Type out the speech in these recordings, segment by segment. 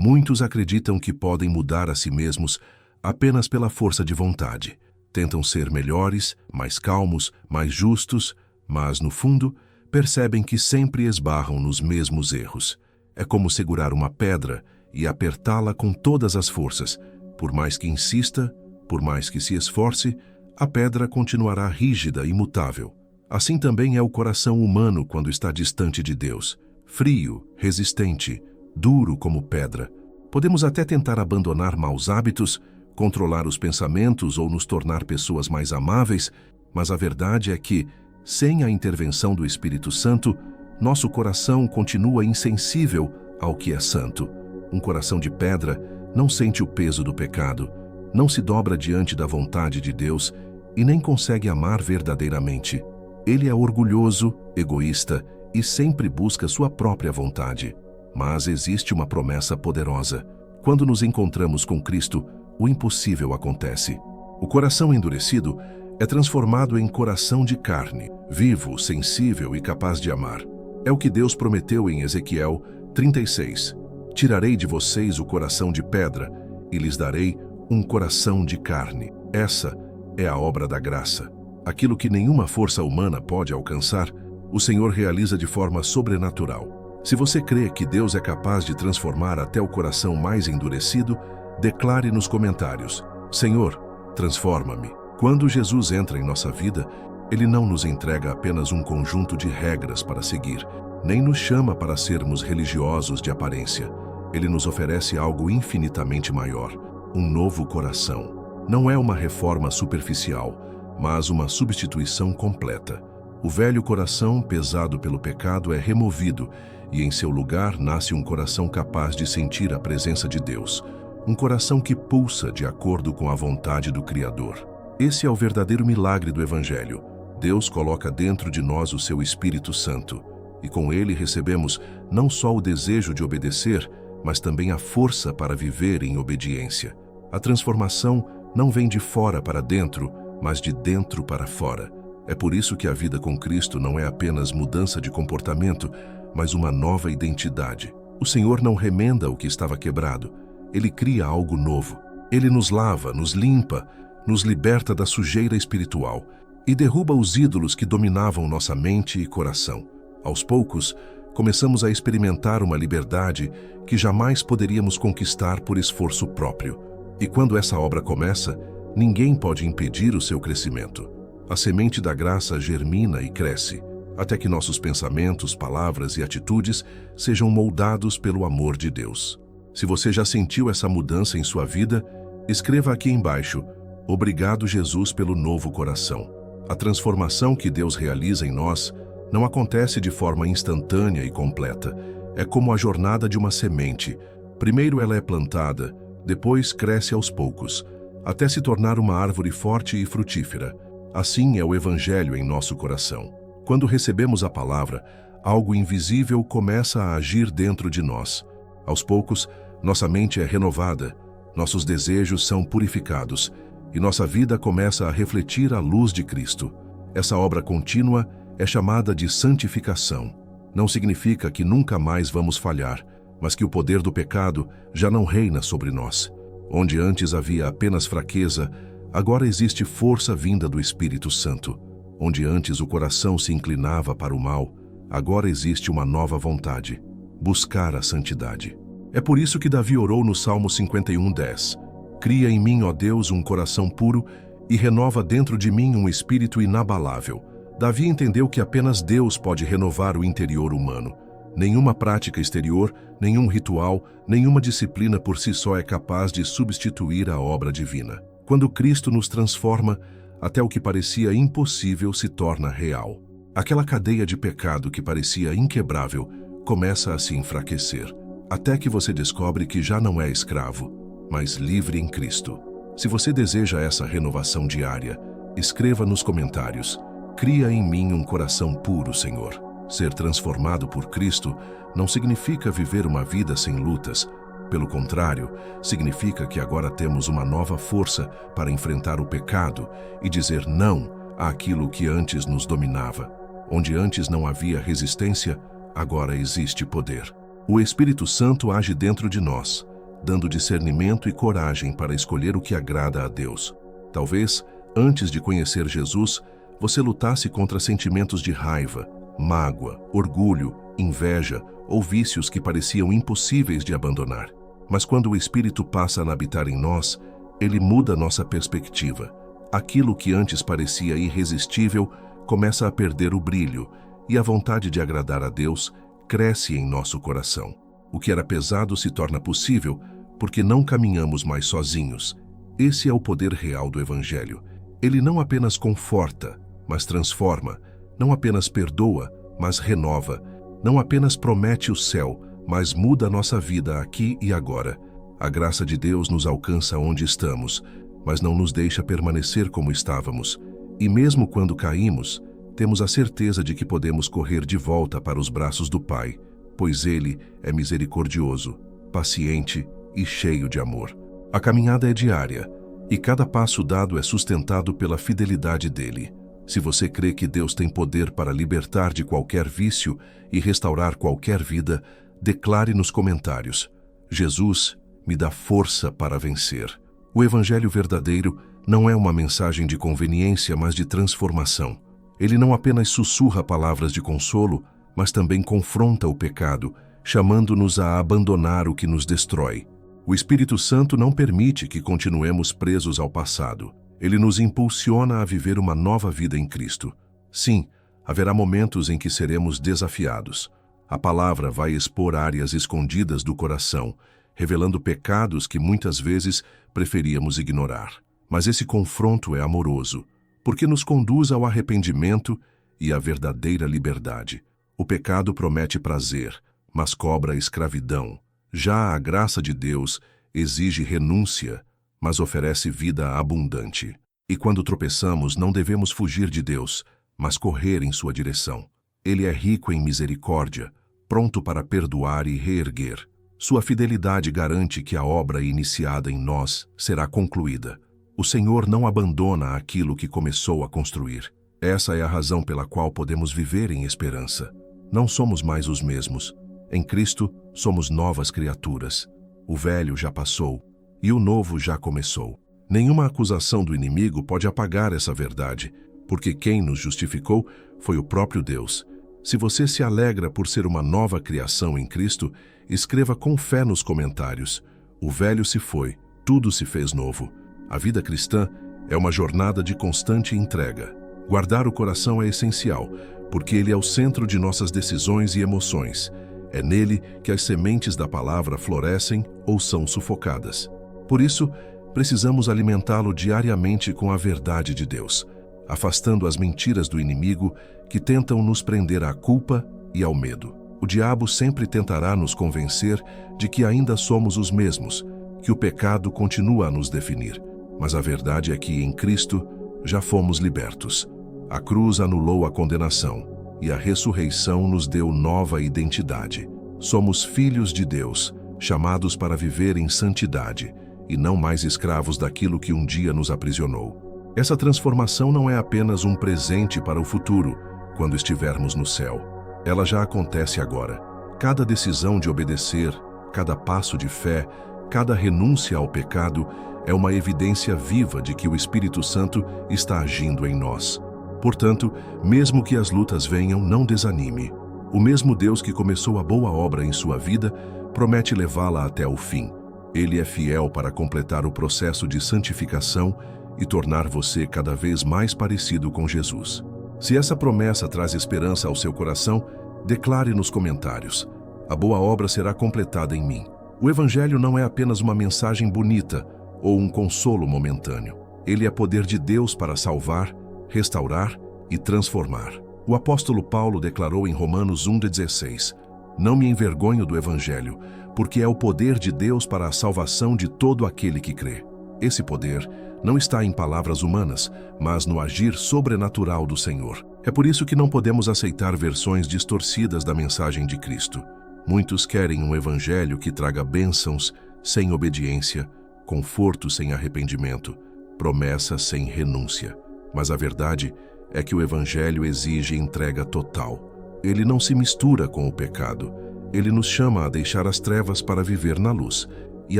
Muitos acreditam que podem mudar a si mesmos apenas pela força de vontade. Tentam ser melhores, mais calmos, mais justos, mas, no fundo, percebem que sempre esbarram nos mesmos erros. É como segurar uma pedra e apertá-la com todas as forças. Por mais que insista, por mais que se esforce, a pedra continuará rígida e imutável. Assim também é o coração humano quando está distante de Deus. Frio, resistente, duro como pedra. Podemos até tentar abandonar maus hábitos, controlar os pensamentos ou nos tornar pessoas mais amáveis, mas a verdade é que, sem a intervenção do Espírito Santo, nosso coração continua insensível ao que é santo. Um coração de pedra não sente o peso do pecado, não se dobra diante da vontade de Deus e nem consegue amar verdadeiramente. Ele é orgulhoso, egoísta e sempre busca sua própria vontade. Mas existe uma promessa poderosa. Quando nos encontramos com Cristo, o impossível acontece. O coração endurecido é transformado em coração de carne, vivo, sensível e capaz de amar. É o que Deus prometeu em Ezequiel 36. Tirarei de vocês o coração de pedra e lhes darei um coração de carne. Essa é a obra da graça. Aquilo que nenhuma força humana pode alcançar, o Senhor realiza de forma sobrenatural. Se você crê que Deus é capaz de transformar até o coração mais endurecido, declare nos comentários: Senhor, transforma-me. Quando Jesus entra em nossa vida, Ele não nos entrega apenas um conjunto de regras para seguir, nem nos chama para sermos religiosos de aparência. Ele nos oferece algo infinitamente maior, um novo coração. Não é uma reforma superficial, mas uma substituição completa. O velho coração, pesado pelo pecado, é removido e em seu lugar nasce um coração capaz de sentir a presença de Deus. Um coração que pulsa de acordo com a vontade do Criador. Esse é o verdadeiro milagre do Evangelho. Deus coloca dentro de nós o seu Espírito Santo, e com ele recebemos não só o desejo de obedecer, mas também a força para viver em obediência. A transformação não vem de fora para dentro, mas de dentro para fora. É por isso que a vida com Cristo não é apenas mudança de comportamento, mas uma nova identidade. O Senhor não remenda o que estava quebrado, Ele cria algo novo. Ele nos lava, nos limpa, nos liberta da sujeira espiritual e derruba os ídolos que dominavam nossa mente e coração. Aos poucos, começamos a experimentar uma liberdade que jamais poderíamos conquistar por esforço próprio. E quando essa obra começa, ninguém pode impedir o seu crescimento. A semente da graça germina e cresce, até que nossos pensamentos, palavras e atitudes sejam moldados pelo amor de Deus. Se você já sentiu essa mudança em sua vida, escreva aqui embaixo: Obrigado, Jesus, pelo novo coração. A transformação que Deus realiza em nós não acontece de forma instantânea e completa. É como a jornada de uma semente. Primeiro ela é plantada, depois cresce aos poucos, até se tornar uma árvore forte e frutífera. Assim é o Evangelho em nosso coração. Quando recebemos a palavra, algo invisível começa a agir dentro de nós. Aos poucos, nossa mente é renovada, nossos desejos são purificados e nossa vida começa a refletir a luz de Cristo. Essa obra contínua é chamada de santificação. Não significa que nunca mais vamos falhar, mas que o poder do pecado já não reina sobre nós. Onde antes havia apenas fraqueza, agora existe força vinda do Espírito Santo. Onde antes o coração se inclinava para o mal, agora existe uma nova vontade: buscar a santidade. É por isso que Davi orou no Salmo 51:10. Cria em mim, ó Deus, um coração puro e renova dentro de mim um espírito inabalável. Davi entendeu que apenas Deus pode renovar o interior humano. Nenhuma prática exterior, nenhum ritual, nenhuma disciplina por si só é capaz de substituir a obra divina. Quando Cristo nos transforma, até o que parecia impossível se torna real. Aquela cadeia de pecado que parecia inquebrável começa a se enfraquecer, até que você descobre que já não é escravo, mas livre em Cristo. Se você deseja essa renovação diária, escreva nos comentários: Cria em mim um coração puro, Senhor. Ser transformado por Cristo não significa viver uma vida sem lutas. Pelo contrário, significa que agora temos uma nova força para enfrentar o pecado e dizer não àquilo que antes nos dominava. Onde antes não havia resistência, agora existe poder. O Espírito Santo age dentro de nós, dando discernimento e coragem para escolher o que agrada a Deus. Talvez, antes de conhecer Jesus, você lutasse contra sentimentos de raiva, mágoa, orgulho, inveja ou vícios que pareciam impossíveis de abandonar. Mas quando o Espírito passa a habitar em nós, ele muda nossa perspectiva. Aquilo que antes parecia irresistível começa a perder o brilho e a vontade de agradar a Deus cresce em nosso coração. O que era pesado se torna possível porque não caminhamos mais sozinhos. Esse é o poder real do Evangelho. Ele não apenas conforta, mas transforma. Não apenas perdoa, mas renova. Não apenas promete o céu, mas muda a nossa vida aqui e agora. A graça de Deus nos alcança onde estamos, mas não nos deixa permanecer como estávamos. E mesmo quando caímos, temos a certeza de que podemos correr de volta para os braços do Pai, pois Ele é misericordioso, paciente e cheio de amor. A caminhada é diária, e cada passo dado é sustentado pela fidelidade dele. Se você crê que Deus tem poder para libertar de qualquer vício e restaurar qualquer vida, declare nos comentários: Jesus me dá força para vencer. O Evangelho verdadeiro não é uma mensagem de conveniência, mas de transformação. Ele não apenas sussurra palavras de consolo, mas também confronta o pecado, chamando-nos a abandonar o que nos destrói. O Espírito Santo não permite que continuemos presos ao passado. Ele nos impulsiona a viver uma nova vida em Cristo. Sim, haverá momentos em que seremos desafiados. A palavra vai expor áreas escondidas do coração, revelando pecados que muitas vezes preferíamos ignorar. Mas esse confronto é amoroso, porque nos conduz ao arrependimento e à verdadeira liberdade. O pecado promete prazer, mas cobra escravidão. Já a graça de Deus exige renúncia, mas oferece vida abundante. E quando tropeçamos, não devemos fugir de Deus, mas correr em sua direção. Ele é rico em misericórdia, pronto para perdoar e reerguer. Sua fidelidade garante que a obra iniciada em nós será concluída. O Senhor não abandona aquilo que começou a construir. Essa é a razão pela qual podemos viver em esperança. Não somos mais os mesmos. Em Cristo, somos novas criaturas. O velho já passou e o novo já começou. Nenhuma acusação do inimigo pode apagar essa verdade, porque quem nos justificou foi o próprio Deus. Se você se alegra por ser uma nova criação em Cristo, escreva com fé nos comentários: o velho se foi, tudo se fez novo. A vida cristã é uma jornada de constante entrega. Guardar o coração é essencial, porque ele é o centro de nossas decisões e emoções. É nele que as sementes da palavra florescem ou são sufocadas. Por isso, precisamos alimentá-lo diariamente com a verdade de Deus, afastando as mentiras do inimigo que tentam nos prender à culpa e ao medo. O diabo sempre tentará nos convencer de que ainda somos os mesmos, que o pecado continua a nos definir. Mas a verdade é que, em Cristo, já fomos libertos. A cruz anulou a condenação e a ressurreição nos deu nova identidade. Somos filhos de Deus, chamados para viver em santidade e não mais escravos daquilo que um dia nos aprisionou. Essa transformação não é apenas um presente para o futuro, quando estivermos no céu. Ela já acontece agora. Cada decisão de obedecer, cada passo de fé, cada renúncia ao pecado é uma evidência viva de que o Espírito Santo está agindo em nós. Portanto, mesmo que as lutas venham, não desanime. O mesmo Deus que começou a boa obra em sua vida promete levá-la até o fim. Ele é fiel para completar o processo de santificação e tornar você cada vez mais parecido com Jesus. Se essa promessa traz esperança ao seu coração, declare nos comentários: a boa obra será completada em mim. O Evangelho não é apenas uma mensagem bonita ou um consolo momentâneo. Ele é poder de Deus para salvar, restaurar e transformar. O apóstolo Paulo declarou em Romanos 1,16: não me envergonho do Evangelho, porque é o poder de Deus para a salvação de todo aquele que crê. Esse poder não está em palavras humanas, mas no agir sobrenatural do Senhor. É por isso que não podemos aceitar versões distorcidas da mensagem de Cristo. Muitos querem um evangelho que traga bênçãos sem obediência, conforto sem arrependimento, promessa sem renúncia. Mas a verdade é que o evangelho exige entrega total. Ele não se mistura com o pecado. Ele nos chama a deixar as trevas para viver na luz. E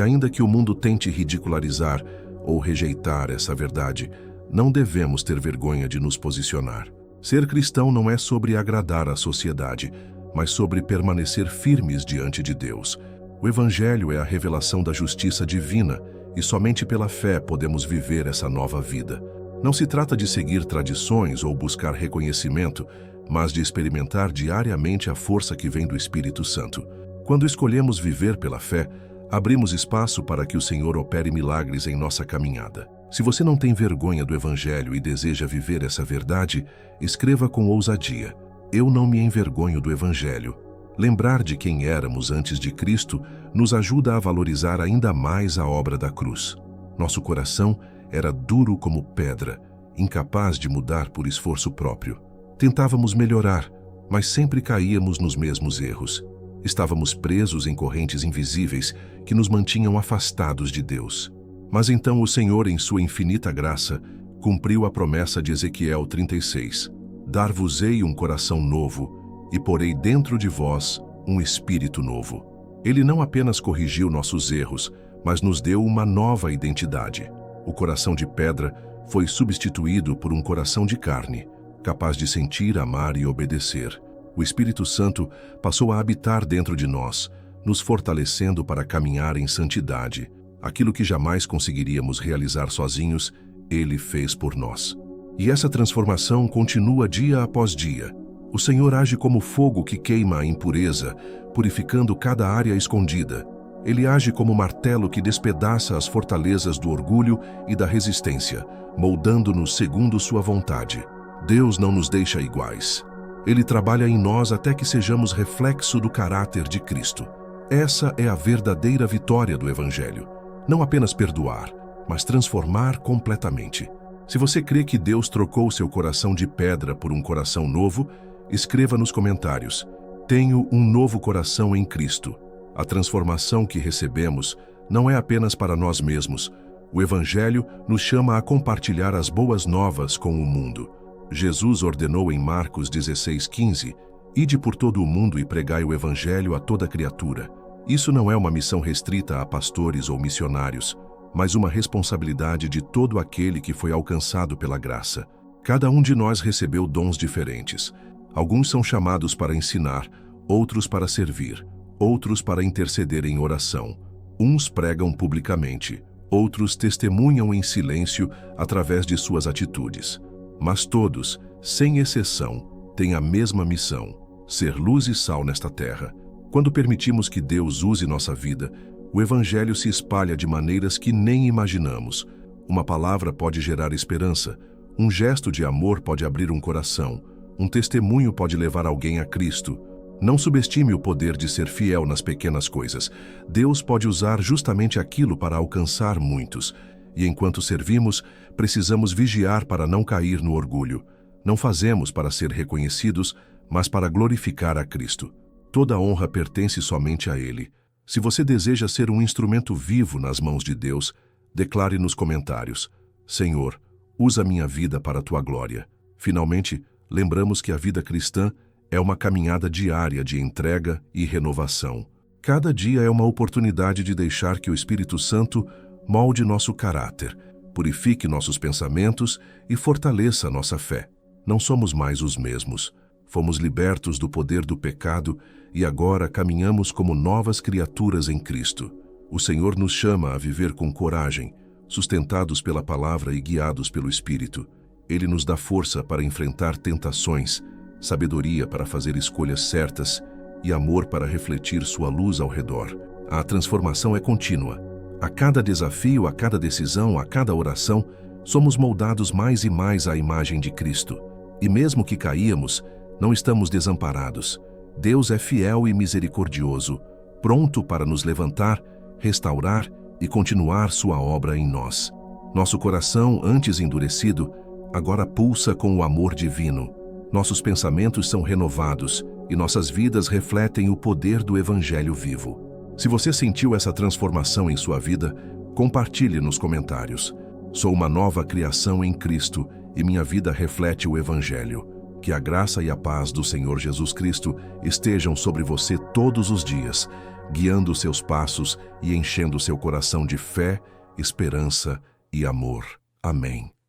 ainda que o mundo tente ridicularizar ou rejeitar essa verdade, não devemos ter vergonha de nos posicionar. Ser cristão não é sobre agradar a sociedade, mas sobre permanecer firmes diante de Deus. O Evangelho é a revelação da justiça divina e somente pela fé podemos viver essa nova vida. Não se trata de seguir tradições ou buscar reconhecimento, mas de experimentar diariamente a força que vem do Espírito Santo. Quando escolhemos viver pela fé, abrimos espaço para que o Senhor opere milagres em nossa caminhada. Se você não tem vergonha do Evangelho e deseja viver essa verdade, escreva com ousadia: Eu não me envergonho do Evangelho. Lembrar de quem éramos antes de Cristo nos ajuda a valorizar ainda mais a obra da cruz. Nosso coração era duro como pedra, incapaz de mudar por esforço próprio. Tentávamos melhorar, mas sempre caíamos nos mesmos erros. Estávamos presos em correntes invisíveis que nos mantinham afastados de Deus. Mas então o Senhor, em sua infinita graça, cumpriu a promessa de Ezequiel 36. Dar-vos-ei um coração novo e porei dentro de vós um espírito novo. Ele não apenas corrigiu nossos erros, mas nos deu uma nova identidade. O coração de pedra foi substituído por um coração de carne, capaz de sentir, amar e obedecer. O Espírito Santo passou a habitar dentro de nós, nos fortalecendo para caminhar em santidade. Aquilo que jamais conseguiríamos realizar sozinhos, Ele fez por nós. E essa transformação continua dia após dia. O Senhor age como fogo que queima a impureza, purificando cada área escondida. Ele age como martelo que despedaça as fortalezas do orgulho e da resistência, moldando-nos segundo sua vontade. Deus não nos deixa iguais. Ele trabalha em nós até que sejamos reflexo do caráter de Cristo. Essa é a verdadeira vitória do Evangelho. Não apenas perdoar, mas transformar completamente. Se você crê que Deus trocou seu coração de pedra por um coração novo, escreva nos comentários: Tenho um novo coração em Cristo. A transformação que recebemos não é apenas para nós mesmos. O Evangelho nos chama a compartilhar as boas novas com o mundo. Jesus ordenou em Marcos 16:15, Ide por todo o mundo e pregai o Evangelho a toda criatura. Isso não é uma missão restrita a pastores ou missionários, mas uma responsabilidade de todo aquele que foi alcançado pela graça. Cada um de nós recebeu dons diferentes. Alguns são chamados para ensinar, outros para servir, outros para interceder em oração. Uns pregam publicamente, outros testemunham em silêncio através de suas atitudes. Mas todos, sem exceção, têm a mesma missão: ser luz e sal nesta terra. Quando permitimos que Deus use nossa vida, o Evangelho se espalha de maneiras que nem imaginamos. Uma palavra pode gerar esperança, um gesto de amor pode abrir um coração, um testemunho pode levar alguém a Cristo. Não subestime o poder de ser fiel nas pequenas coisas. Deus pode usar justamente aquilo para alcançar muitos. E enquanto servimos, precisamos vigiar para não cair no orgulho. Não fazemos para ser reconhecidos, mas para glorificar a Cristo. Toda honra pertence somente a Ele. Se você deseja ser um instrumento vivo nas mãos de Deus, declare nos comentários: Senhor, usa minha vida para a Tua glória. Finalmente, lembramos que a vida cristã é uma caminhada diária de entrega e renovação. Cada dia é uma oportunidade de deixar que o Espírito Santo molde nosso caráter, purifique nossos pensamentos e fortaleça nossa fé. Não somos mais os mesmos. Fomos libertos do poder do pecado e agora caminhamos como novas criaturas em Cristo. O Senhor nos chama a viver com coragem, sustentados pela palavra e guiados pelo Espírito. Ele nos dá força para enfrentar tentações, sabedoria para fazer escolhas certas e amor para refletir sua luz ao redor. A transformação é contínua. A cada desafio, a cada decisão, a cada oração, somos moldados mais e mais à imagem de Cristo. E mesmo que caíamos, não estamos desamparados. Deus é fiel e misericordioso, pronto para nos levantar, restaurar e continuar sua obra em nós. Nosso coração, antes endurecido, agora pulsa com o amor divino. Nossos pensamentos são renovados e nossas vidas refletem o poder do Evangelho vivo. Se você sentiu essa transformação em sua vida, compartilhe nos comentários. Sou uma nova criação em Cristo e minha vida reflete o Evangelho. Que a graça e a paz do Senhor Jesus Cristo estejam sobre você todos os dias, guiando seus passos e enchendo seu coração de fé, esperança e amor. Amém.